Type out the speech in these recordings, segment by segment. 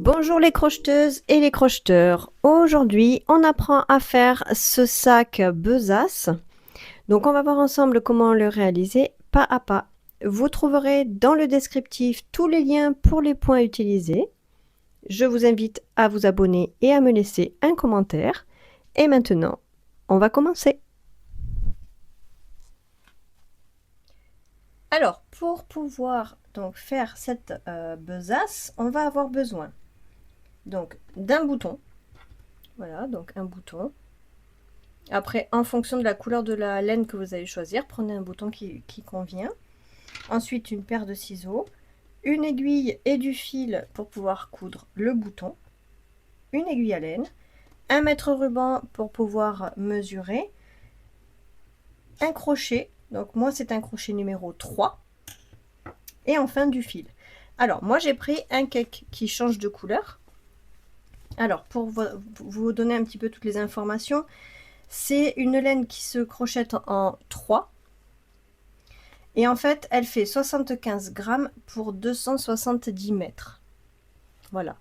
Bonjour les crocheteuses et les crocheteurs. Aujourd'hui, on apprend à faire ce sac besace. Donc, on va voir ensemble comment le réaliser pas à pas. Vous trouverez dans le descriptif tous les liens pour les points utilisés. Je vous invite à vous abonner et à me laisser un commentaire. Et maintenant, on va commencer. Alors, pour pouvoir donc faire cette besace, on va avoir besoin donc d'un bouton. Voilà, donc un bouton. Après, en fonction de la couleur de la laine que vous allez choisir, prenez un bouton qui convient. Ensuite, une paire de ciseaux, une aiguille et du fil pour pouvoir coudre le bouton, une aiguille à laine, un mètre ruban pour pouvoir mesurer, un crochet, donc moi c'est un crochet numéro 3, et enfin du fil. Alors, moi j'ai pris un cake qui change de couleur. Alors, pour vous donner un petit peu toutes les informations, c'est une laine qui se crochette en 3. Et en fait, elle fait 75 grammes pour 270 mètres. Voilà.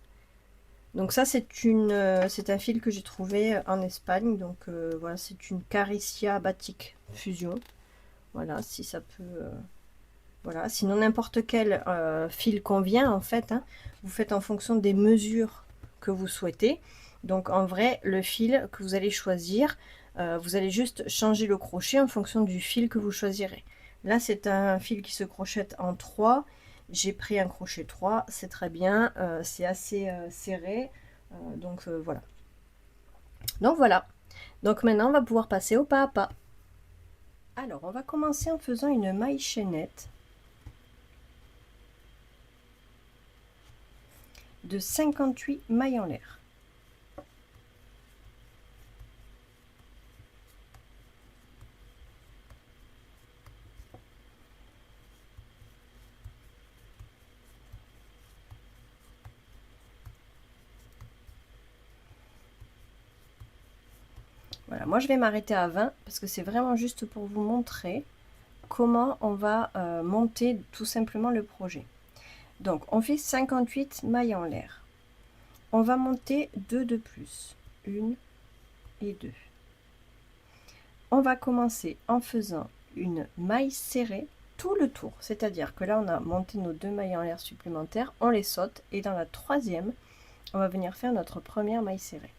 Donc ça, c'est un fil que j'ai trouvé en Espagne. Donc voilà, c'est une Caricia Batik Fusion. Voilà, si ça peut... voilà, sinon n'importe quel fil convient en fait. Hein. Vous faites en fonction des mesures que vous souhaitez. Donc en vrai, le fil que vous allez choisir, vous allez juste changer le crochet en fonction du fil que vous choisirez. Là, c'est un fil qui se crochette en 3. J'ai pris un crochet 3, c'est très bien, c'est assez serré. Donc voilà. Donc voilà. Donc maintenant, on va pouvoir passer au pas à pas. Alors, on va commencer en faisant une maille chaînette de 58 mailles en l'air. Voilà, moi je vais m'arrêter à 20 parce que c'est vraiment juste pour vous montrer comment on va monter tout simplement le projet. Donc on fait 58 mailles en l'air. On va monter 2 de plus, 1 et 2. On va commencer en faisant une maille serrée tout le tour, c'est-à-dire que là on a monté nos 2 mailles en l'air supplémentaires, on les saute et dans la troisième, on va venir faire notre première maille serrée.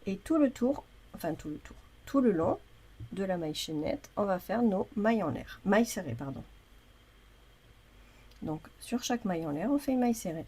Et tout le tour, enfin tout le long de la maille chaînette, on va faire nos mailles en l'air, mailles serrées pardon. Donc sur chaque maille en l'air, on fait une maille serrée.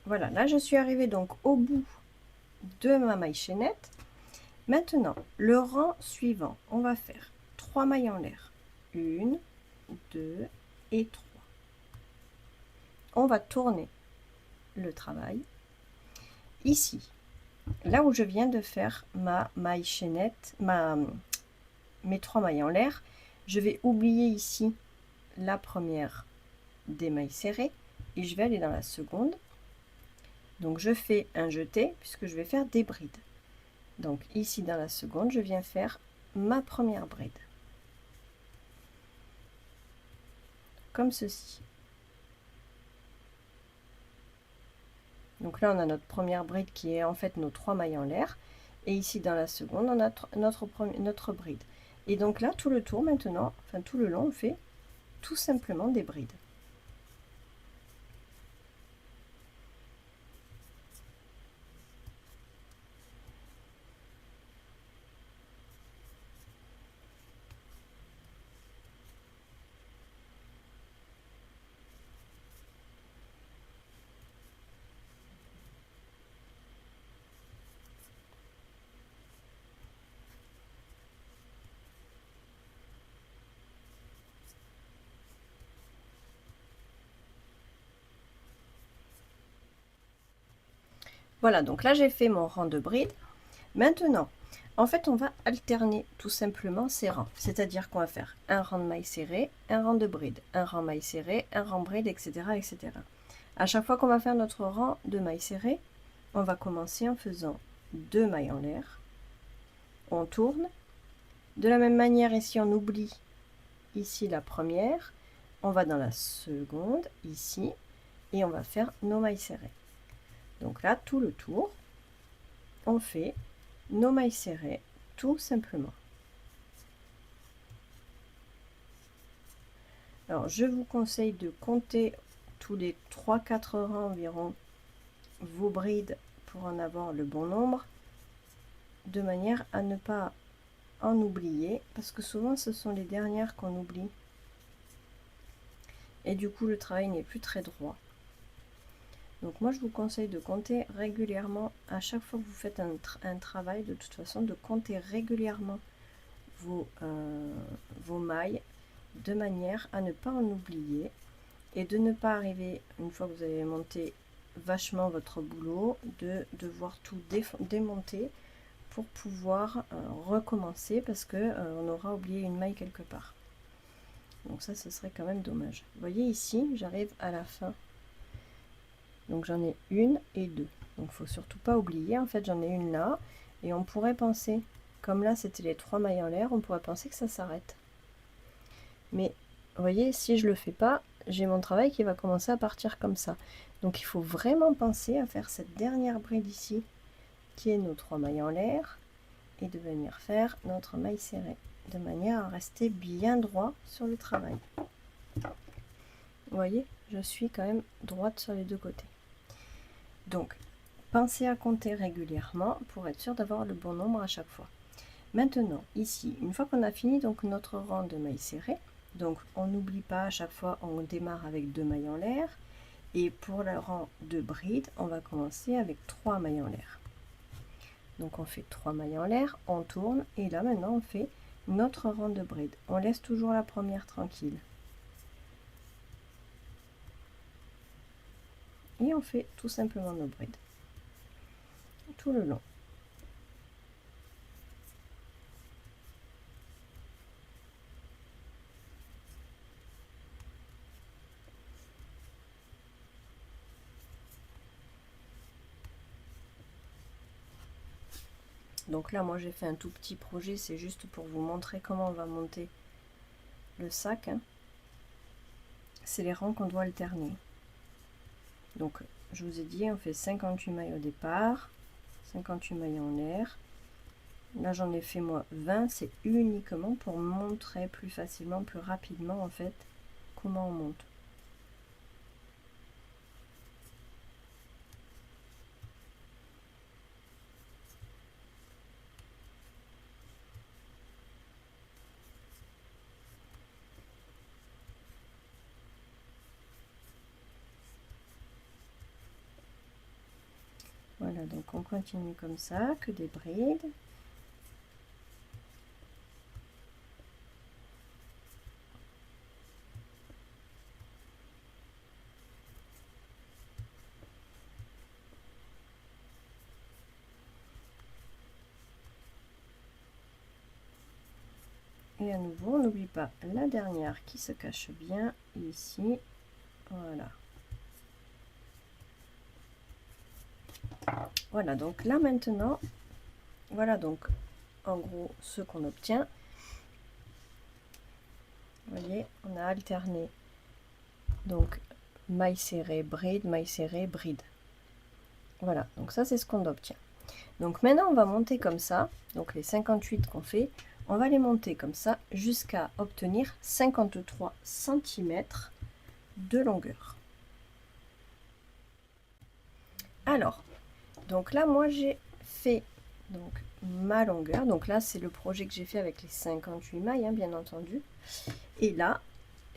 Voilà, là je suis arrivée donc au bout de ma maille chaînette. Maintenant, le rang suivant, on va faire 3 mailles en l'air. 1, 2 et 3. On va tourner le travail. Ici, là où je viens de faire ma maille chaînette, mes 3 mailles en l'air, je vais oublier ici la première des mailles serrées et je vais aller dans la seconde. Donc je fais un jeté puisque je vais faire des brides. Donc ici dans la seconde, je viens faire ma première bride. Comme ceci. Donc là on a notre première bride qui est en fait nos 3 mailles en l'air. Et ici dans la seconde, on a notre bride. Et donc là tout le tour maintenant, enfin tout le long, on fait tout simplement des brides. Voilà, donc là j'ai fait mon rang de bride. Maintenant, en fait, on va alterner tout simplement ces rangs. C'est-à-dire qu'on va faire un rang de mailles serrées, un rang de bride, un rang mailles serrées, un rang bride, etc., etc. À chaque fois qu'on va faire notre rang de mailles serrées, on va commencer en faisant 2 mailles en l'air. On tourne. De la même manière, ici, on oublie ici la première. On va dans la seconde, ici, et on va faire nos mailles serrées. Donc là, tout le tour, on fait nos mailles serrées tout simplement. Alors, je vous conseille de compter tous les 3-4 rangs environ vos brides pour en avoir le bon nombre, de manière à ne pas en oublier, parce que souvent ce sont les dernières qu'on oublie. Et du coup, le travail n'est plus très droit. Donc moi, je vous conseille de compter régulièrement, à chaque fois que vous faites un travail, de toute façon, de compter régulièrement vos mailles, de manière à ne pas en oublier et de ne pas arriver, une fois que vous avez monté vachement votre boulot, de devoir tout démonter pour pouvoir recommencer parce que on aura oublié une maille quelque part. Donc ça, ce serait quand même dommage. Vous voyez ici, j'arrive à la fin. Donc j'en ai une et deux. Donc il faut surtout pas oublier, en fait j'en ai une là. Et on pourrait penser, comme là c'était les 3 mailles en l'air, on pourrait penser que ça s'arrête. Mais vous voyez, si je le fais pas, j'ai mon travail qui va commencer à partir comme ça. Donc il faut vraiment penser à faire cette dernière bride ici, qui est nos 3 mailles en l'air, et de venir faire notre maille serrée, de manière à rester bien droit sur le travail. Vous voyez, je suis quand même droite sur les deux côtés. Donc, pensez à compter régulièrement pour être sûr d'avoir le bon nombre à chaque fois. Maintenant, ici, une fois qu'on a fini donc notre rang de mailles serrées, donc on n'oublie pas à chaque fois, on démarre avec 2 mailles en l'air. Et pour le rang de bride, on va commencer avec 3 mailles en l'air. Donc on fait 3 mailles en l'air, on tourne, et là maintenant on fait notre rang de bride. On laisse toujours la première tranquille. Et on fait tout simplement nos brides tout le long. Donc là, moi j'ai fait un tout petit projet, c'est juste pour vous montrer comment on va monter le sac. Hein. C'est les rangs qu'on doit alterner. Donc je vous ai dit, on fait 58 mailles au départ, 58 mailles en l'air. Là j'en ai fait moi 20, c'est uniquement pour montrer plus facilement, plus rapidement en fait, comment on monte. Voilà, donc on continue comme ça, que des brides. Et à nouveau, on n'oublie pas la dernière qui se cache bien ici. Voilà. Voilà, donc là maintenant, voilà donc en gros ce qu'on obtient. Vous voyez, on a alterné donc maille serrée, bride, maille serrée, bride. Voilà, donc ça c'est ce qu'on obtient. Donc maintenant on va monter comme ça, donc les 58 qu'on fait, on va les monter comme ça jusqu'à obtenir 53 cm de longueur. Alors, donc là moi j'ai fait donc ma longueur, donc là c'est le projet que j'ai fait avec les 58 mailles hein, bien entendu, et là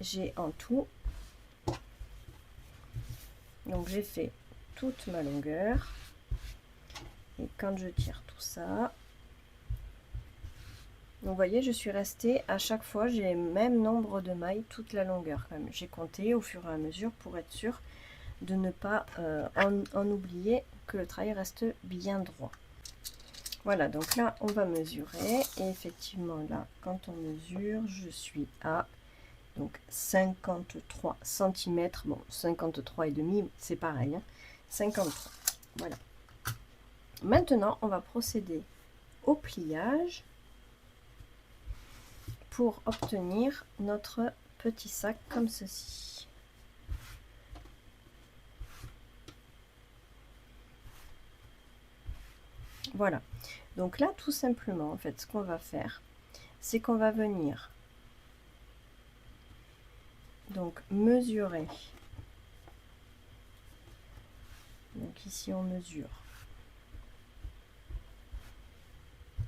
j'ai en tout, donc j'ai fait toute ma longueur, et quand je tire tout ça, donc vous voyez je suis restée à chaque fois, j'ai le même nombre de mailles toute la longueur quand même, j'ai compté au fur et à mesure pour être sûr de ne pas en oublier que le travail reste bien droit. Voilà, donc là on va mesurer et effectivement là quand on mesure je suis à donc 53 cm, bon 53 et demi c'est pareil, hein, 53, voilà. Maintenant on va procéder au pliage pour obtenir notre petit sac comme ceci. Voilà, donc là tout simplement en fait ce qu'on va faire c'est qu'on va venir donc mesurer, donc ici on mesure,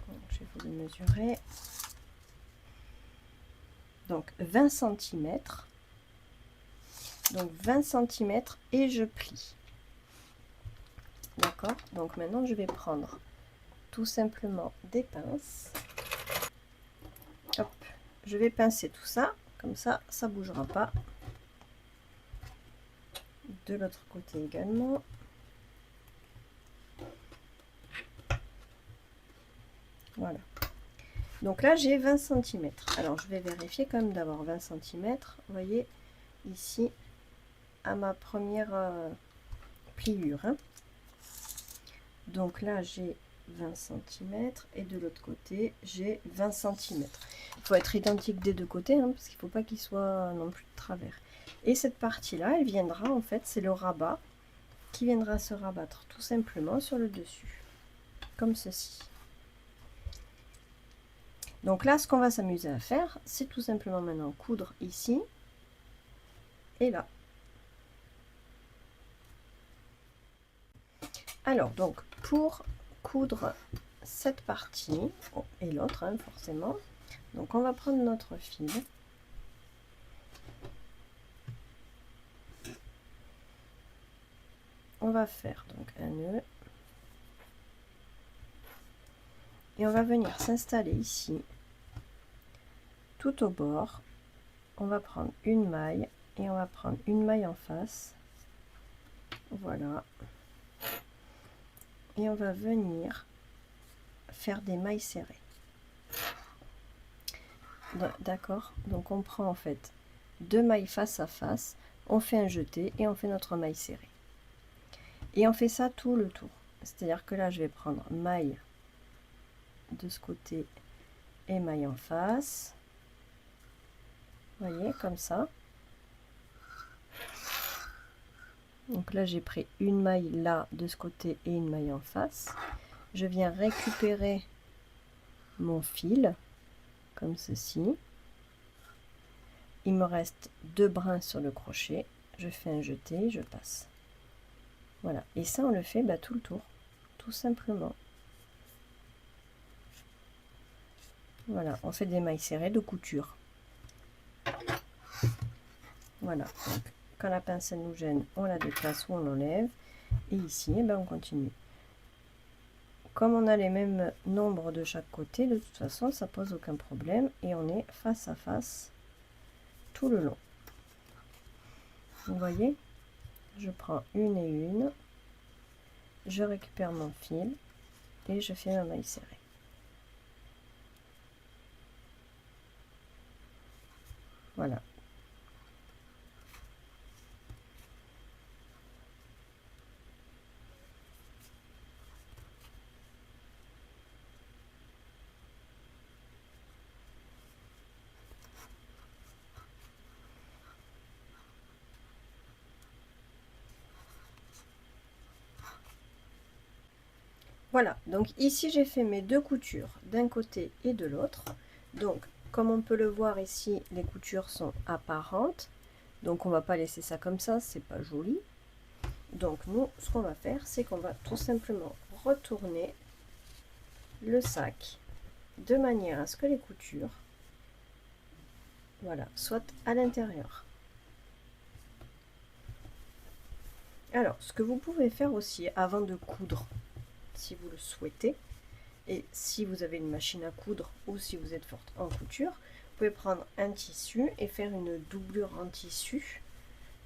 donc, je vais vous le mesurer, donc 20 cm, donc 20 cm et je plie, d'accord. Donc maintenant je vais prendre tout simplement des pinces. Hop, je vais pincer tout ça, comme ça, ça ne bougera pas. De l'autre côté également. Voilà. Donc là, j'ai 20 cm. Alors, je vais vérifier quand même d'avoir 20 cm. Vous voyez, ici, à ma première pliure. Hein. Donc là, j'ai 20 cm et de l'autre côté j'ai 20 cm. Il faut être identique des deux côtés hein, parce qu'il ne faut pas qu'il soit non plus de travers. Et cette partie là elle viendra en fait, c'est le rabat qui viendra se rabattre tout simplement sur le dessus comme ceci. Donc là ce qu'on va s'amuser à faire c'est tout simplement maintenant coudre ici et là. Alors donc pour coudre cette partie et l'autre hein, forcément, donc on va prendre notre fil, on va faire donc un nœud et on va venir s'installer ici tout au bord. On va prendre une maille et on va prendre une maille en face, voilà, et on va venir faire des mailles serrées. D'accord, donc on prend en fait deux mailles face à face, on fait un jeté et on fait notre maille serrée et on fait ça tout le tour. C'est à dire que là je vais prendre maille de ce côté et maille en face, vous voyez comme ça. Donc là j'ai pris une maille là de ce côté et une maille en face, je viens récupérer mon fil comme ceci, il me reste deux brins sur le crochet, je fais un jeté, je passe, voilà, et ça on le fait tout le tour tout simplement. Voilà, on fait des mailles serrées de couture. Voilà, donc quand la pince nous gêne on la déplace ou on l'enlève et ici on continue. Comme on a les mêmes nombres de chaque côté, de toute façon ça pose aucun problème et on est face à face tout le long. Vous voyez, je prends une et une, je récupère mon fil et je fais ma maille serrée. Voilà. Voilà, donc ici j'ai fait mes deux coutures d'un côté et de l'autre. Donc comme on peut le voir ici, les coutures sont apparentes. Donc on va pas laisser ça comme ça, c'est pas joli. Donc nous, ce qu'on va faire, c'est qu'on va tout simplement retourner le sac de manière à ce que les coutures, voilà, soient à l'intérieur. Alors, ce que vous pouvez faire aussi avant de coudre, si vous le souhaitez, et si vous avez une machine à coudre ou si vous êtes forte en couture, vous pouvez prendre un tissu et faire une doublure en tissu.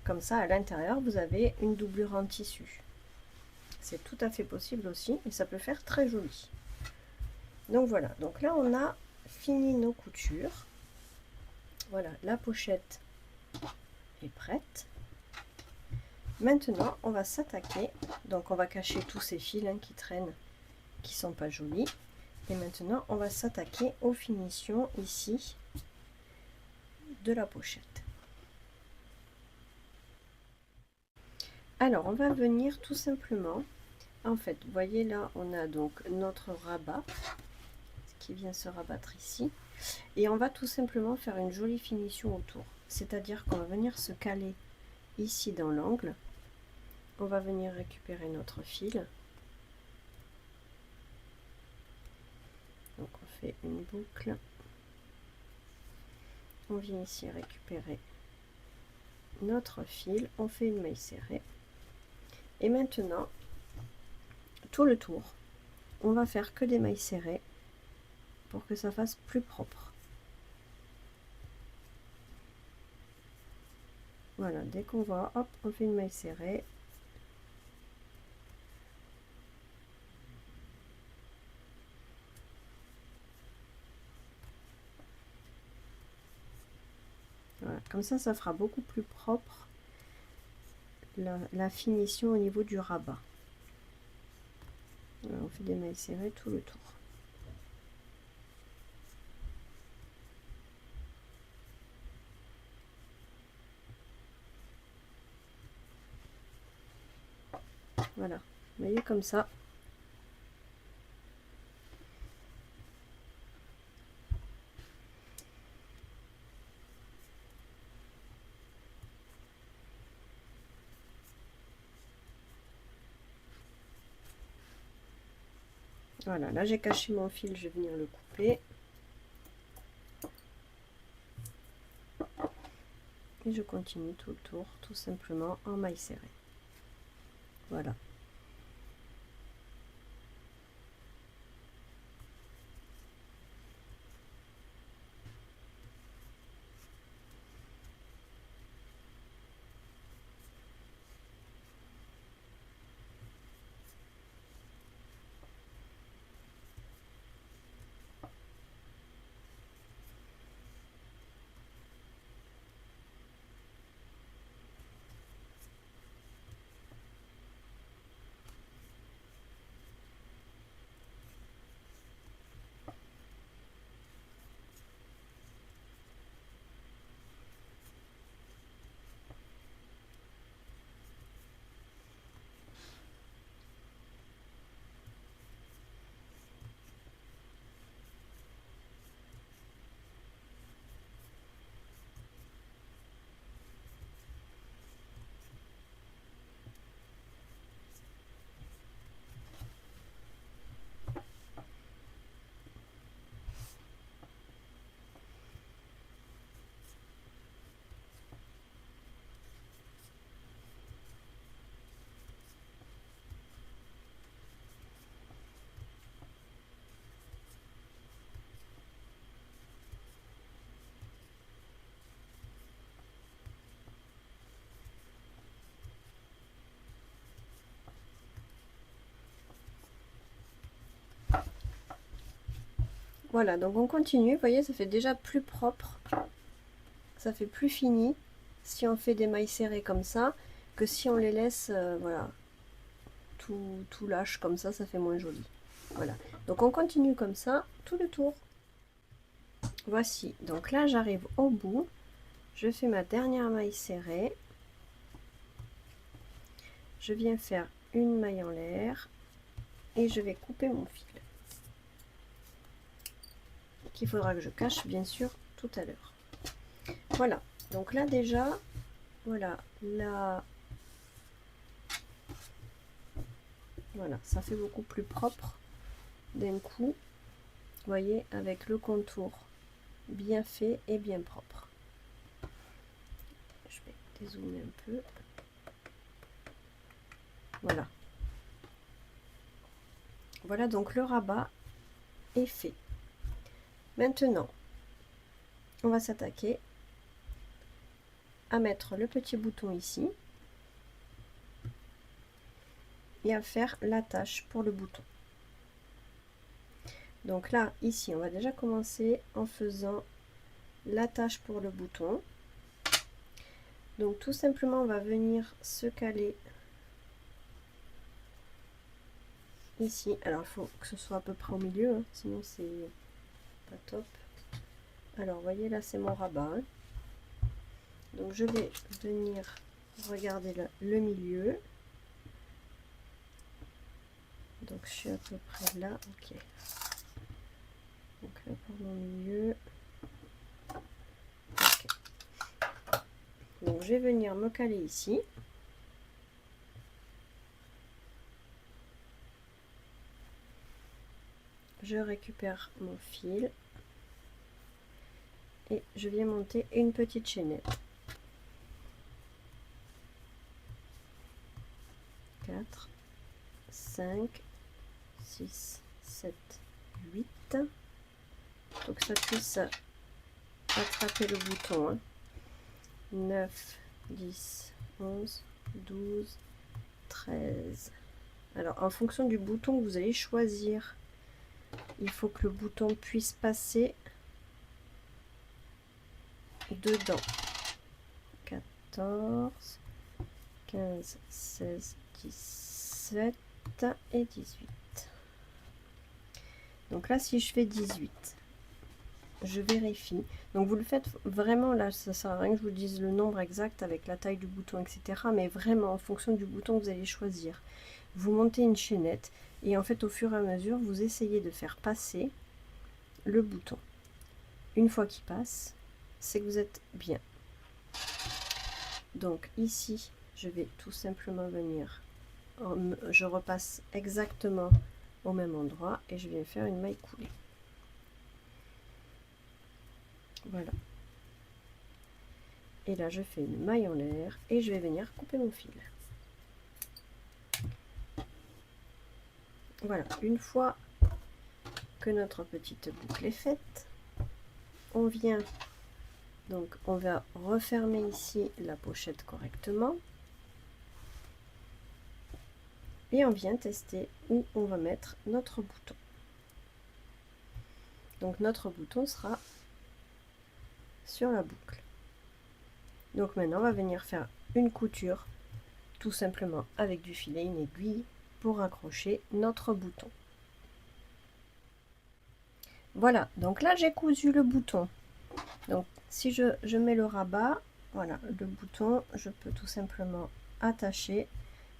Comme ça, à l'intérieur, vous avez une doublure en tissu. C'est tout à fait possible aussi et ça peut faire très joli. Donc voilà, donc là on a fini nos coutures. Voilà, la pochette est prête. Maintenant on va s'attaquer, donc on va cacher tous ces fils qui traînent, qui sont pas jolis. Et maintenant on va s'attaquer aux finitions ici de la pochette. Alors on va venir tout simplement, en fait vous voyez là on a donc notre rabat qui vient se rabattre ici, et on va tout simplement faire une jolie finition autour, c'est à dire qu'on va venir se caler ici dans l'angle, on va venir récupérer notre fil, donc on fait une boucle, on vient ici récupérer notre fil, on fait une maille serrée, et maintenant tout le tour on va faire que des mailles serrées pour que ça fasse plus propre. Voilà, dès qu'on voit, hop, on fait une maille serrée. Voilà, comme ça fera beaucoup plus propre la finition au niveau du rabat. Voilà, on fait des mailles serrées tout le tour. Voilà, vous voyez comme ça. Voilà, là j'ai caché mon fil, je vais venir le couper. Et je continue tout le tour, tout simplement en maille serrée. Voilà. Voilà, donc on continue, vous voyez, ça fait déjà plus propre, ça fait plus fini si on fait des mailles serrées comme ça, que si on les laisse, voilà, tout lâche comme ça fait moins joli. Voilà, donc on continue comme ça, tout le tour. Voici, donc là j'arrive au bout, je fais ma dernière maille serrée, je viens faire une maille en l'air, et je vais couper mon fil. Qu'il faudra que je cache bien sûr tout à l'heure. Voilà, donc là déjà, voilà, là, voilà, ça fait beaucoup plus propre d'un coup, vous voyez, avec le contour bien fait et bien propre. Je vais dézoomer un peu. Voilà. Voilà, donc le rabat est fait. Maintenant, on va s'attaquer à mettre le petit bouton ici. et à faire l'attache pour le bouton. Donc là, ici, on va déjà commencer en faisant l'attache pour le bouton. Donc tout simplement, on va venir se caler ici. Alors il faut que ce soit à peu près au milieu, hein, sinon c'est pas top. Alors vous voyez là, c'est mon rabat. Hein. Donc je vais venir regarder le milieu. Donc je suis à peu près là, ok. Donc là pour mon milieu. Okay. Donc je vais venir me caler ici. Je récupère mon fil et je viens monter une petite chaînette. 4, 5, 6, 7, 8. Donc ça puisse attraper le bouton. Hein. 9, 10, 11, 12, 13. Alors en fonction du bouton que vous allez choisir, il faut que le bouton puisse passer dedans. 14, 15, 16, 17 et 18. Donc là, si je fais 18, je vérifie. Donc vous le faites vraiment, là, ça sert à rien que je vous dise le nombre exact avec la taille du bouton, etc. Mais vraiment, en fonction du bouton que vous allez choisir, vous montez une chaînette et en fait, au fur et à mesure, vous essayez de faire passer le bouton. Une fois qu'il passe, c'est que vous êtes bien. Donc ici, je vais tout simplement venir, je repasse exactement au même endroit et je vais faire une maille coulée. Voilà. Et là, je fais une maille en l'air et je vais venir couper mon fil. Voilà, une fois que notre petite boucle est faite, on vient, donc on va refermer ici la pochette correctement. Et on vient tester où on va mettre notre bouton. Donc notre bouton sera sur la boucle. Donc maintenant on va venir faire une couture tout simplement avec du filet, une aiguille pour accrocher notre bouton. Voilà, donc là j'ai cousu le bouton. Donc si je mets le rabat, voilà, le bouton, je peux tout simplement attacher,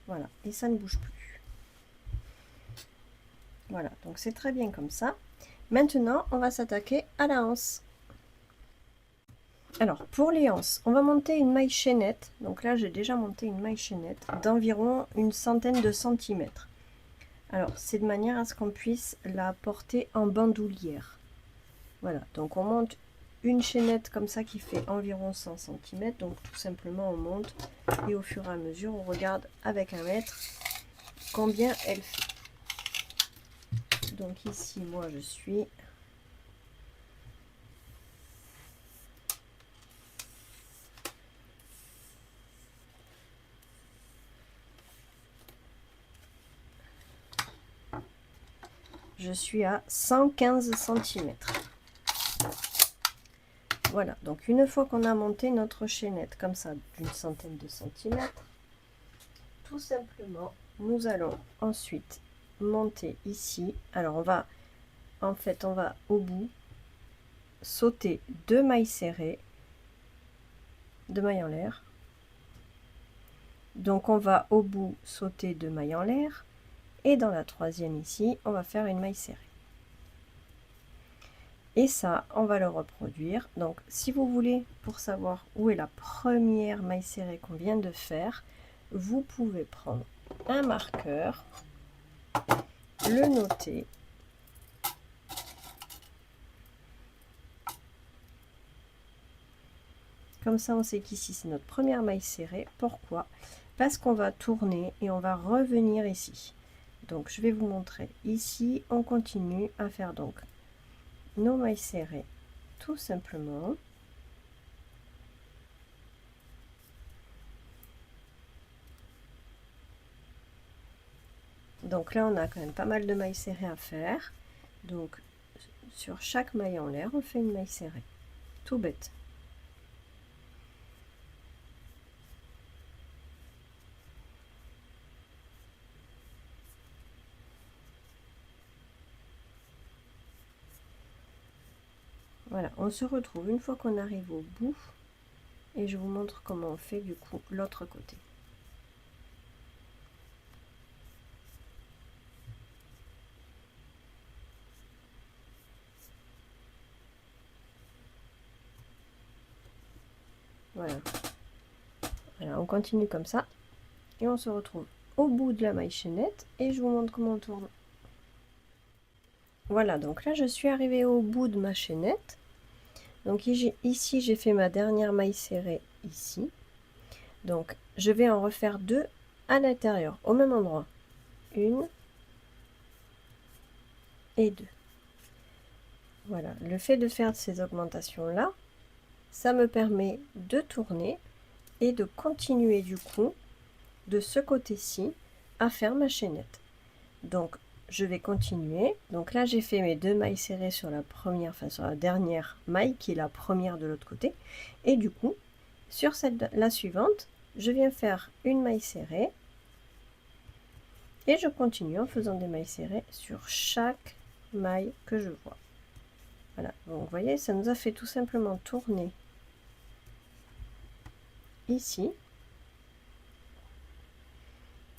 voilà, et ça ne bouge plus. Voilà, donc c'est très bien comme ça. Maintenant, on va s'attaquer à la anse. Alors, pour les anses, on va monter une maille chaînette. Donc là, j'ai déjà monté une maille chaînette d'environ une centaine de centimètres. Alors, c'est de manière à ce qu'on puisse la porter en bandoulière. Voilà, donc on monte une chaînette comme ça qui fait environ 100 cm. Donc tout simplement, on monte et au fur et à mesure, on regarde avec un mètre combien elle fait. Donc ici, moi, je suis... Je suis à 115 cm. Voilà, donc une fois qu'on a monté notre chaînette comme ça d'une centaine de centimètres, tout simplement, nous allons ensuite monter ici. Alors on va, en fait, on va au bout sauter 2 mailles serrées, 2 mailles en l'air. Donc on va au bout sauter 2 mailles en l'air et dans la troisième ici, on va faire une maille serrée. Et ça, on va le reproduire. Donc, si vous voulez, pour savoir où est la première maille serrée qu'on vient de faire, vous pouvez prendre un marqueur, le noter. Comme ça, on sait qu'ici, c'est notre première maille serrée. Pourquoi? Parce qu'on va tourner et on va revenir ici. Donc, je vais vous montrer. Ici, on continue à faire donc nos mailles serrées, tout simplement. Donc là, on a quand même pas mal de mailles serrées à faire. Donc, sur chaque maille en l'air, on fait une maille serrée. Tout bête. Voilà, on se retrouve une fois qu'on arrive au bout. Et je vous montre comment on fait du coup l'autre côté. Voilà. Voilà, on continue comme ça. Et on se retrouve au bout de la maille chaînette. Et je vous montre comment on tourne. Voilà, donc là je suis arrivée au bout de ma chaînette. Donc ici j'ai fait ma dernière maille serrée ici. Donc je vais en refaire deux à l'intérieur, au même endroit. Une et deux. Voilà, le fait de faire ces augmentations là, ça me permet de tourner et de continuer du coup de ce côté-ci à faire ma chaînette. Donc je vais continuer. Donc là j'ai fait mes deux mailles serrées sur la première, enfin sur la dernière maille qui est la première de l'autre côté. Et du coup, sur la suivante, je viens faire une maille serrée. Et je continue en faisant des mailles serrées sur chaque maille que je vois. Voilà, donc vous voyez, ça nous a fait tout simplement tourner ici.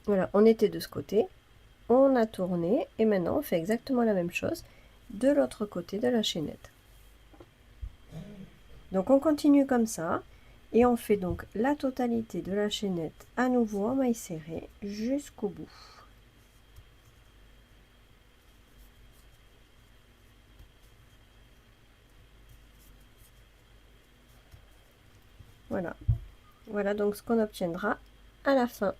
Voilà, on était de ce côté, on a tourné et maintenant on fait exactement la même chose de l'autre côté de la chaînette. Donc on continue comme ça et on fait donc la totalité de la chaînette à nouveau en maille serrée jusqu'au bout. Voilà, voilà donc ce qu'on obtiendra à la fin.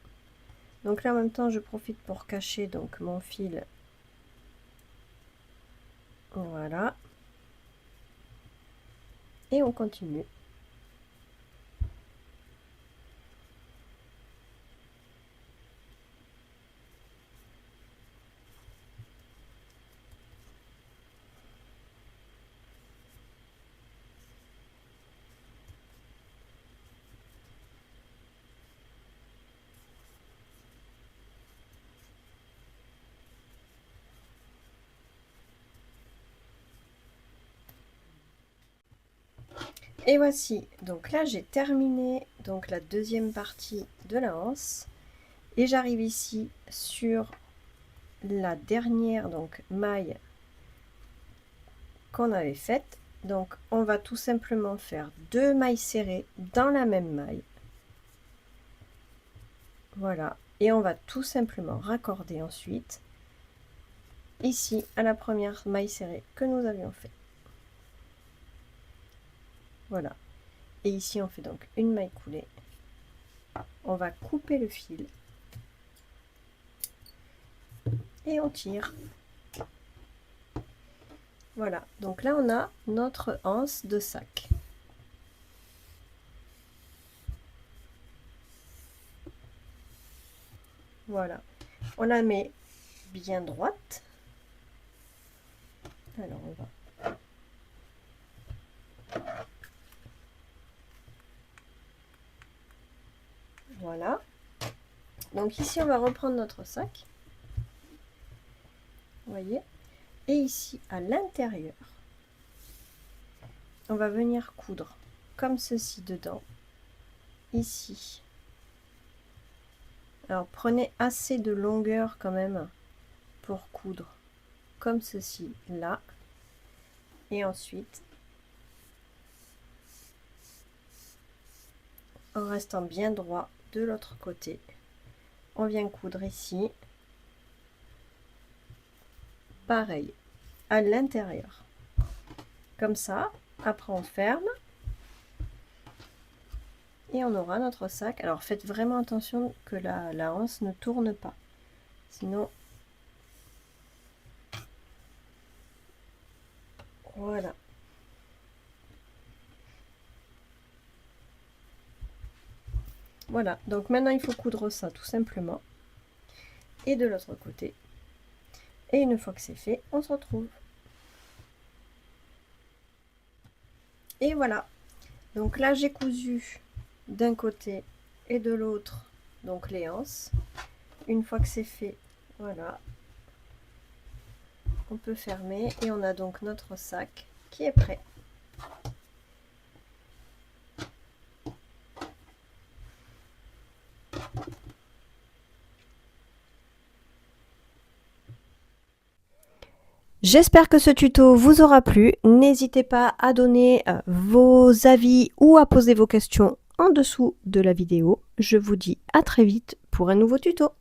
Donc là en même temps je profite pour cacher donc mon fil. Voilà. Et on continue. Et voici, donc là j'ai terminé donc la deuxième partie de la anse et j'arrive ici sur la dernière donc maille qu'on avait faite. Donc on va tout simplement faire deux mailles serrées dans la même maille. Voilà, et on va tout simplement raccorder ensuite ici à la première maille serrée que nous avions fait. Voilà, et ici on fait donc une maille coulée. On va couper le fil et on tire. Voilà, donc là on a notre anse de sac. Voilà, on la met bien droite. Alors on va... Voilà. Donc ici on va reprendre notre sac. Vous voyez. Et ici à l'intérieur, on va venir coudre comme ceci dedans. Ici. Alors prenez assez de longueur quand même pour coudre comme ceci là. Et ensuite, en restant bien droit de l'autre côté, on vient coudre ici. Pareil, à l'intérieur. Comme ça, après on ferme. Et on aura notre sac. Alors faites vraiment attention que la anse ne tourne pas. Sinon, voilà. Voilà, donc maintenant il faut coudre ça tout simplement. et de l'autre côté. Et une fois que c'est fait, on se retrouve. Et voilà. Donc là, j'ai cousu d'un côté et de l'autre, donc les anses. Une fois que c'est fait, voilà. On peut fermer et on a donc notre sac qui est prêt. J'espère que ce tuto vous aura plu. N'hésitez pas à donner vos avis ou à poser vos questions en dessous de la vidéo. Je vous dis à très vite pour un nouveau tuto.